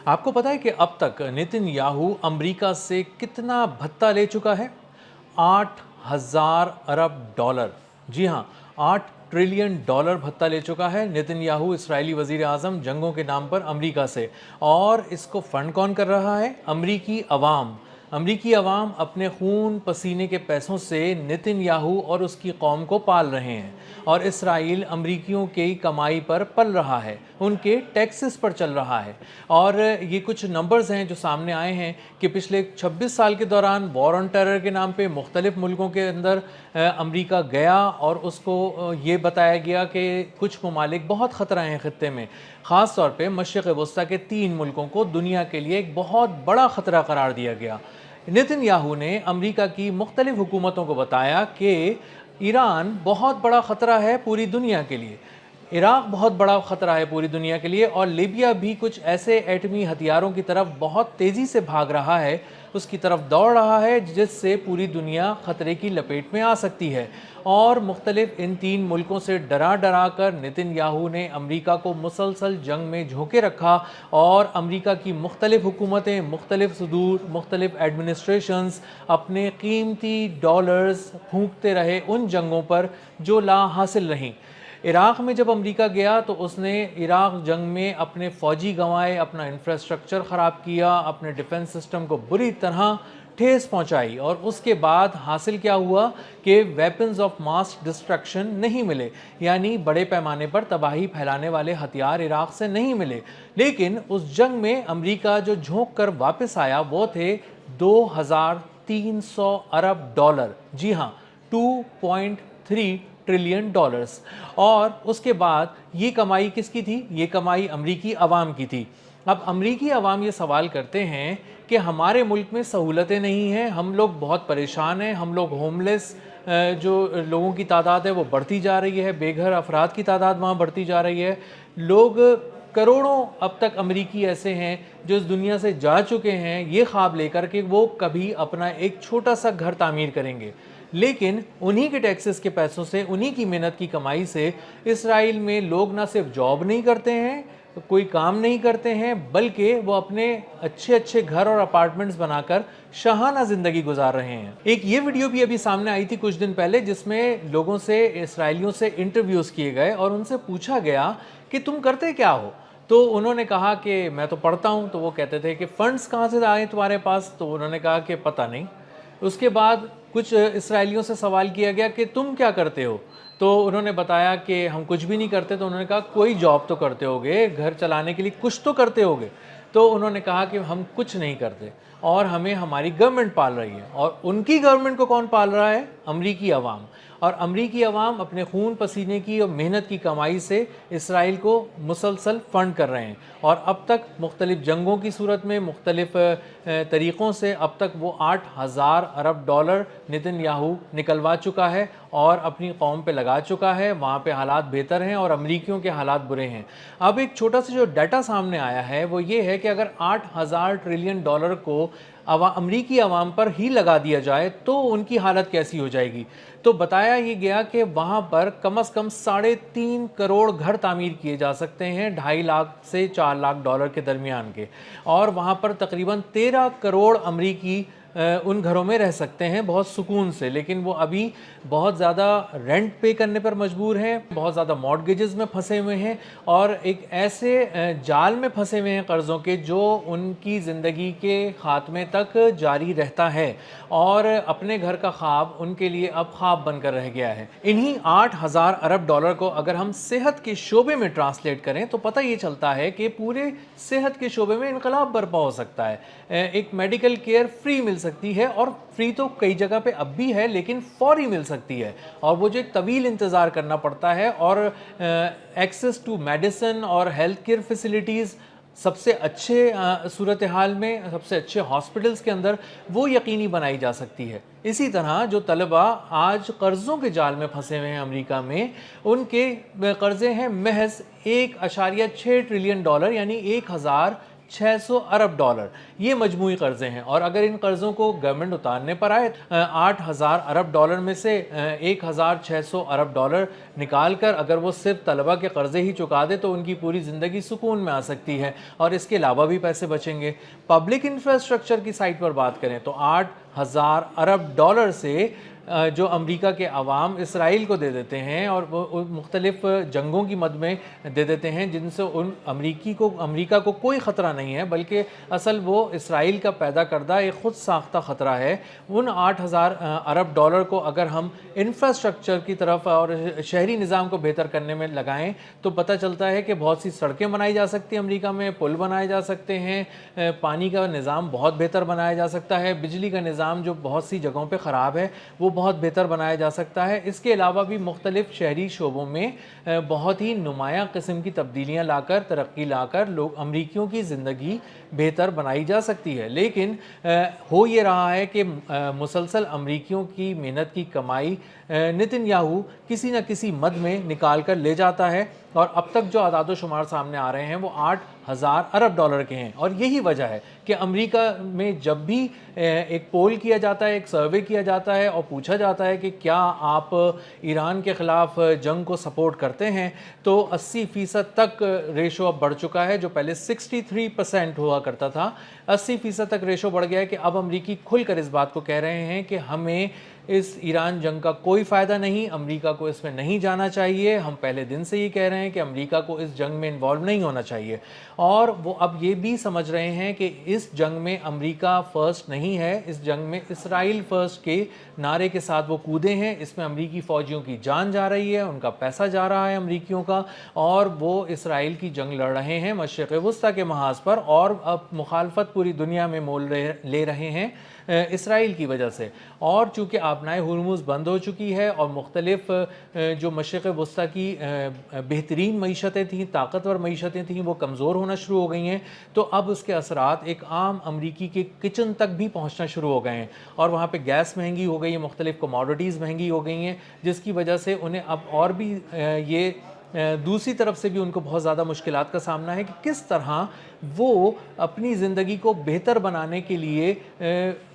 آپ کو پتا ہے کہ اب تک نیتن یاہو امریکہ سے کتنا بھتہ لے چکا ہے؟ 8,000 ارب ڈالر۔ جی ہاں، 8 ٹریلین ڈالر بھتہ لے چکا ہے نیتن یاہو اسرائیلی وزیر اعظم جنگوں کے نام پر امریکہ سے۔ اور اس کو فنڈ کون کر رہا ہے؟ امریکی عوام۔ امریکی عوام اپنے خون پسینے کے پیسوں سے نیتن یاہو اور اس کی قوم کو پال رہے ہیں، اور اسرائیل امریکیوں کی کمائی پر پل رہا ہے، ان کے ٹیکسز پر چل رہا ہے۔ اور یہ کچھ نمبرز ہیں جو سامنے آئے ہیں کہ پچھلے 26 سال کے دوران وار آن ٹیرر کے نام پہ مختلف ملکوں کے اندر امریکہ گیا، اور اس کو یہ بتایا گیا کہ کچھ ممالک بہت خطرہ ہیں خطے میں، خاص طور پہ مشرق وسطیٰ کے 3 ملکوں کو دنیا کے لیے ایک بہت بڑا خطرہ قرار دیا گیا۔ نیتن یاہو نے امریکہ کی مختلف حکومتوں کو بتایا کہ ایران بہت بڑا خطرہ ہے پوری دنیا کے لیے، عراق بہت بڑا خطرہ ہے پوری دنیا کے لیے، اور لیبیا بھی کچھ ایسے ایٹمی ہتھیاروں کی طرف بہت تیزی سے بھاگ رہا ہے، اس کی طرف دوڑ رہا ہے، جس سے پوری دنیا خطرے کی لپیٹ میں آ سکتی ہے۔ اور مختلف ان 3 ملکوں سے ڈرا ڈرا کر نیتن یاہو نے امریکہ کو مسلسل جنگ میں جھونکے رکھا، اور امریکہ کی مختلف حکومتیں، مختلف صدور، مختلف ایڈمنسٹریشنز اپنے قیمتی ڈالرز پھونکتے رہے ان جنگوں پر جو لا حاصل رہیں۔ عراق میں جب امریکہ گیا تو اس نے عراق جنگ میں اپنے فوجی گنوائے، اپنا انفراسٹرکچر خراب کیا، اپنے ڈیفنس سسٹم کو بری طرح ٹھیس پہنچائی، اور اس کے بعد حاصل کیا ہوا کہ ویپنز آف ماس ڈسٹرکشن نہیں ملے، یعنی بڑے پیمانے پر تباہی پھیلانے والے ہتھیار عراق سے نہیں ملے۔ لیکن اس جنگ میں امریکہ جو جھونک کر واپس آیا وہ تھے 2,300 ارب ڈالر۔ جی ہاں، 2.3 ٹریلین ڈالرز۔ اور اس کے بعد یہ کمائی کس کی تھی؟ یہ کمائی امریکی عوام کی تھی۔ اب امریکی عوام یہ سوال کرتے ہیں کہ ہمارے ملک میں سہولتیں نہیں ہیں، ہم لوگ بہت پریشان ہیں، ہم لوگ ہوملیس جو لوگوں کی تعداد ہے وہ بڑھتی جا رہی ہے، بے گھر افراد کی تعداد وہاں بڑھتی جا رہی ہے، لوگ کروڑوں اب تک امریکی ایسے ہیں جو اس دنیا سے جا چکے ہیں یہ خواب لے کر کہ وہ کبھی اپنا ایک چھوٹا سا گھر تعمیر کریں گے، لیکن انہی کے ٹیکسز کے پیسوں سے، انہی کی محنت کی کمائی سے اسرائیل میں لوگ نہ صرف جاب نہیں کرتے ہیں، کوئی کام نہیں کرتے ہیں، بلکہ وہ اپنے اچھے اچھے گھر اور اپارٹمنٹس بنا کر شاہانہ زندگی گزار رہے ہیں۔ ایک یہ ویڈیو بھی ابھی سامنے آئی تھی کچھ دن پہلے، جس میں لوگوں سے، اسرائیلیوں سے انٹرویوز کیے گئے اور ان سے پوچھا گیا کہ تم کرتے کیا ہو؟ تو انہوں نے کہا کہ میں تو پڑھتا ہوں۔ تو وہ کہتے تھے کہ فنڈز کہاں سے آئے تمہارے پاس؟ تو انہوں نے کہا کہ پتہ نہیں۔ اس کے بعد کچھ اسرائیلیوں سے سوال کیا گیا کہ تم کیا کرتے ہو؟ تو انہوں نے بتایا کہ ہم کچھ بھی نہیں کرتے۔ تو انہوں نے کہا کوئی جاب تو کرتے ہوگے، گھر چلانے کے لیے کچھ تو کرتے ہوگے۔ تو انہوں نے کہا کہ ہم کچھ نہیں کرتے، اور ہمیں ہماری گورنمنٹ پال رہی ہے۔ اور ان کی گورنمنٹ کو کون پال رہا ہے؟ امریکی عوام۔ اور امریکی عوام اپنے خون پسینے کی اور محنت کی کمائی سے اسرائیل کو مسلسل فنڈ کر رہے ہیں، اور اب تک مختلف جنگوں کی صورت میں، مختلف طریقوں سے اب تک وہ 8,000 ارب ڈالر نیتن یاہو نکلوا چکا ہے اور اپنی قوم پہ لگا چکا ہے۔ وہاں پہ حالات بہتر ہیں اور امریکیوں کے حالات برے ہیں۔ اب ایک چھوٹا سا جو ڈیٹا سامنے آیا ہے وہ یہ ہے کہ اگر 8,000 ٹریلین ڈالر کو امریکی عوام پر ہی لگا دیا جائے تو ان کی حالت کیسی ہو جائے گی؟ تو بتایا یہ گیا کہ وہاں پر کم از کم 3.5 کروڑ گھر تعمیر کیے جا سکتے ہیں، 2.5 لاکھ سے 4 لاکھ ڈالر کے درمیان کے، اور وہاں پر تقریباً 13 کروڑ امریکی ان گھروں میں رہ سکتے ہیں بہت سکون سے۔ لیکن وہ ابھی بہت زیادہ رینٹ پے کرنے پر مجبور ہیں، بہت زیادہ مارگیجز میں پھنسے ہوئے ہیں، اور ایک ایسے جال میں پھنسے ہوئے ہیں قرضوں کے جو ان کی زندگی کے خاتمے تک جاری رہتا ہے، اور اپنے گھر کا خواب ان کے لیے اب خواب بن کر رہ گیا ہے۔ انہی 8,000 ارب ڈالر کو اگر ہم صحت کے شعبے میں ٹرانسلیٹ کریں تو پتہ یہ چلتا ہے کہ پورے صحت کے شعبے میں انقلاب برپا ہو سکتا ہے۔ ایک میڈیکل کیئر فری مل سکتی ہے، اور فری تو کئی جگہ پہ اب بھی ہے لیکن فوری مل سکتی ہے، اور وہ جو ایک طویل انتظار کرنا پڑتا ہے، اور ایکسیس ٹو میڈیسن اور ہیلتھ کیئر فیسلٹیز سب سے اچھے صورتحال میں، سب سے اچھے ہاسپٹلز کے اندر وہ یقینی بنائی جا سکتی ہے۔ اسی طرح جو طلباء آج قرضوں کے جال میں پھنسے ہوئے ہیں امریکہ میں، ان کے قرضے ہیں محض 1.6 ٹریلین ڈالر، یعنی 1,000 600 अरब डॉलर, ये मजमूई कर्जे हैं। और अगर इन कर्जों को गवर्नमेंट उतारने पर आए 8,000 अरब डॉलर में से 1,600 अरब डॉलर निकाल कर अगर वो सिर्फ तलबा के कर्जे ही चुका दे तो उनकी पूरी ज़िंदगी सुकून में आ सकती है और इसके अलावा भी पैसे बचेंगे। पब्लिक इंफ्रास्ट्रक्चर की साइड पर बात करें तो 8,000 अरब डॉलर से जो अमेरिका के अवाम इसराइल को दे देते हैं और वो मुख्तलिफ जंगों की मद में दे देते हैं जिनसे अमेरिका को कोई ख़तरा नहीं है, बल्कि असल वो इसराइल का पैदा करदा एक ख़ुद साख्ता ख़तरा है। उन 8,000 अरब डॉलर को अगर हम इंफ्रास्ट्रक्चर की तरफ और शहरी निज़ाम को बेहतर करने में लगाएं तो पता चलता है कि बहुत सी सड़कें बनाई जा सकती हैं अमेरिका में, पुल बनाए जा सकते हैं, पानी का निज़ाम बहुत बेहतर बनाया जा सकता है, बिजली का निज़ाम जो बहुत सी जगहों पर ख़राब है वो बहुत बेहतर बनाया जा सकता है। इसके अलावा भी मुख्तलिफ शहरी शोबों में बहुत ही नुमायाँ किस्म की तब्दीलियाँ लाकर, तरक्की लाकर लोग अमरीकियों की ज़िंदगी बेहतर बनाई जा सकती है। लेकिन हो ये रहा है कि मुसलसल अमरीकियों की मेहनत की कमाई नेतन्याहू किसी न किसी मद में निकाल कर ले जाता है और अब तक जो आदाद शुमार सामने आ रहे हैं वो 8,000 अरब डॉलर के हैं। और यही वजह है कि अमेरिका में जब भी एक पोल किया जाता है, एक सर्वे किया जाता है और पूछा जाता है कि क्या आप ईरान के ख़िलाफ़ जंग को सपोर्ट करते हैं, तो 80% तक रेशो अब बढ़ चुका है। जो पहले 63% हुआ करता था, 80% तक रेशो बढ़ गया है कि अब अमरीकी खुलकर इस बात को कह रहे हैं कि हमें इस ईरान जंग का कोई फ़ायदा नहीं, अमेरिका को इसमें नहीं जाना चाहिए। हम पहले दिन से ही कह रहे हैं कि अमेरिका को इस जंग में इन्वॉल्व नहीं होना चाहिए। और वो अब ये भी समझ रहे हैं कि इस जंग में अमेरिका फ़र्स्ट नहीं है, इस जंग में इसराइल फ़र्स्ट के नारे के साथ वो कूदे हैं। इसमें अमेरिकी फ़ौजियों की जान जा रही है, उनका पैसा जा रहा है अमरीकियों का, और वो इसराइल की जंग लड़ रहे हैं मशरिक़ वुस्ता के महाज़ पर, और अब मुखालफत पूरी दुनिया में मोल ले रहे हैं इसराइल की वजह से। और चूँकि आबनाए हुर्मुज़ बंद हो चुकी है और मुख्तलिफ जो मशरिक़ वुस्ता की बेहतरीन मईशतें थीं, ताकतवर मईशतें थीं, वो कमज़ोर होना शुरू हो गई हैं, तो अब उसके असरात एक आम अमरीकी के किचन तक भी पहुँचना शुरू हो गए हैं। और वहाँ पे गैस महंगी हो गई है, मुख्तलिफ कमोडिटीज़ महंगी हो गई हैं, जिसकी वजह से उन्हें अब और भी ये दूसरी तरफ से भी उनको बहुत ज़्यादा मुश्किलात का सामना है कि किस तरह वो अपनी ज़िंदगी को बेहतर बनाने के लिए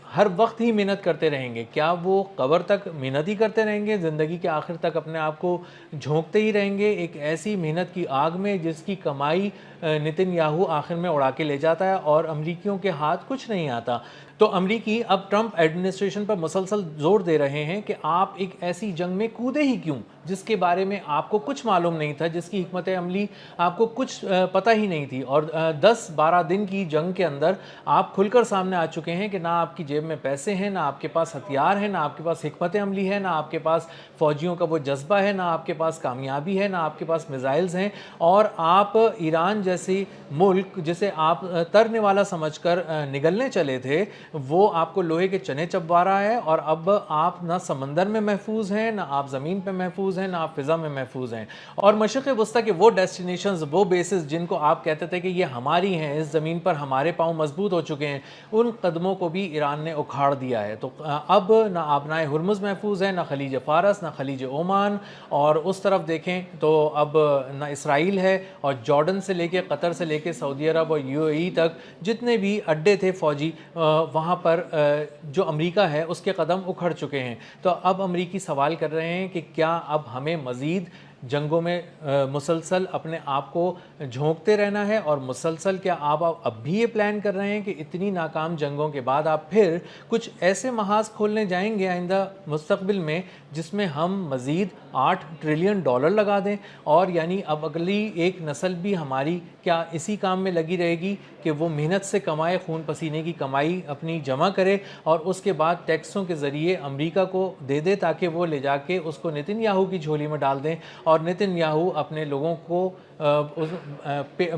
हर वक्त ही मेहनत करते रहेंगे। क्या वो कब्र तक मेहनत ही करते रहेंगे, ज़िंदगी के आखिर तक अपने आप को झोंकते ही रहेंगे एक ऐसी मेहनत की आग में जिसकी कमाई नेतन्याहू आखिर में उड़ा के ले जाता है और अमरीकियों के हाथ कुछ नहीं आता। तो अमरीकी अब ट्रंप एडमिनिस्ट्रेशन पर मुसलसल जोर दे रहे हैं कि आप एक ऐसी जंग में कूदे ही क्यों जिसके बारे में आपको कुछ मालूम नहीं था, जिसकी हिकमत अमली आपको कुछ पता ही नहीं थी। और 10-12 दिन की जंग के अंदर आप खुलकर सामने आ चुके हैं कि ना आपकी जेब में पैसे हैं, ना आपके पास हथियार हैं, ना आपके पास हिकमत अमली है, ना आपके पास फ़ौजियों का वो जज्बा है, ना आपके पास कामयाबी है, ना आपके पास मिसाइल्स हैं। और आप ईरान जैसी मुल्क जिसे आप तरने वाला समझकर निगलने चले थे, वो आपको लोहे के चने चबवा रहा है। और अब आप ना समंदर में महफूज हैं, ना आप ज़मीन पे महफूज हैं, ना आप फ़िज़ा में महफूज हैं। और मशरिक़ वुस्ता के वो डेस्टिनेशंस, वो बेसिस जिनको आप कहते थे कि ये हमारी हैं, इस ज़मीन पर हमारे पाँव मजबूत हो चुके हैं, उन कदमों को भी ईरान ने उखाड़ दिया है। तो अब ना आबनाए हुर्मुज़ महफूज है, ना खलीज फ़ारस, ना खलीज ओमान, और उस तरफ देखें तो अब ना इसराइल है, और जॉर्डन से लेके, कतर से लेके सऊदी अरब और यूएई तक जितने भी अड्डे थे फ़ौजी, वहाँ पर जो अमेरिका है उसके कदम उखड़ चुके हैं। तो अब अमेरिकी सवाल कर रहे हैं कि क्या अब हमें मज़ीद जंगों में मुसलसल अपने आप को झोंकते रहना है, और मुसलसल क्या आप अब भी ये प्लान कर रहे हैं कि इतनी नाकाम जंगों के बाद आप फिर कुछ ऐसे महाज खोलने जाएंगे आइंदा मुस्तकबिल में जिसमें हम मज़ीद 8 ट्रिलियन डॉलर लगा दें, और यानी अब अगली एक नस्ल भी हमारी क्या इसी काम में लगी रहेगी कि वो मेहनत से कमाए, खून पसीने की कमाई अपनी जमा करे और उसके बाद टैक्सों के ज़रिए अमेरिका को दे दे ताकि वो ले जाके उसको नेतन्याहू की झोली में डाल दें, और नेतन्याहू अपने लोगों को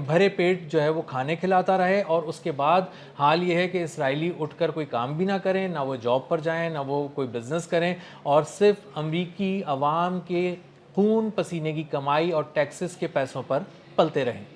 भरे पेट जो है वो खाने खिलाता रहे। और उसके बाद हाल ये है कि इसराइली उठकर कोई काम भी ना करें, ना वो जॉब पर जाएं, ना वो कोई बिज़नेस करें, और सिर्फ अमरीकी अवाम के खून पसीने की कमाई और टैक्सेस के पैसों पर पलते रहें।